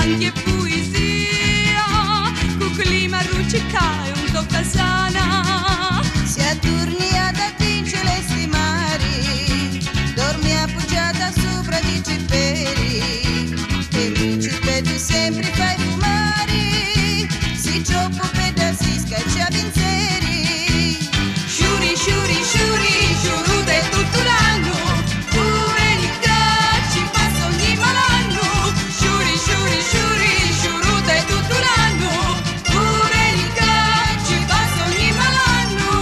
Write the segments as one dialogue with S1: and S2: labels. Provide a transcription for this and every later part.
S1: canti e poesia, cu clima ruccica e un tocca sana.
S2: Si atturni ad attingere sti mari, dormi appoggiata sopra di cipperi, e lui cippetto sempre fai fumare, si cioppo peda si scaccia vinzeri.
S1: Shuri, shuri, shuri, sciurute tutto l'anno, domenica ci passa ogni malanno. Shuri, shuri, shuri, sciurute tutto l'anno, domenica ci passa ogni malanno.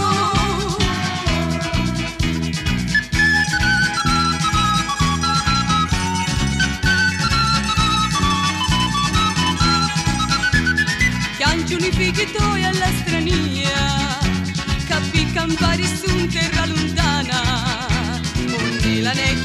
S1: Chianciuni fighi tuoi alla strania, capi campari su un terra lontana, un milanese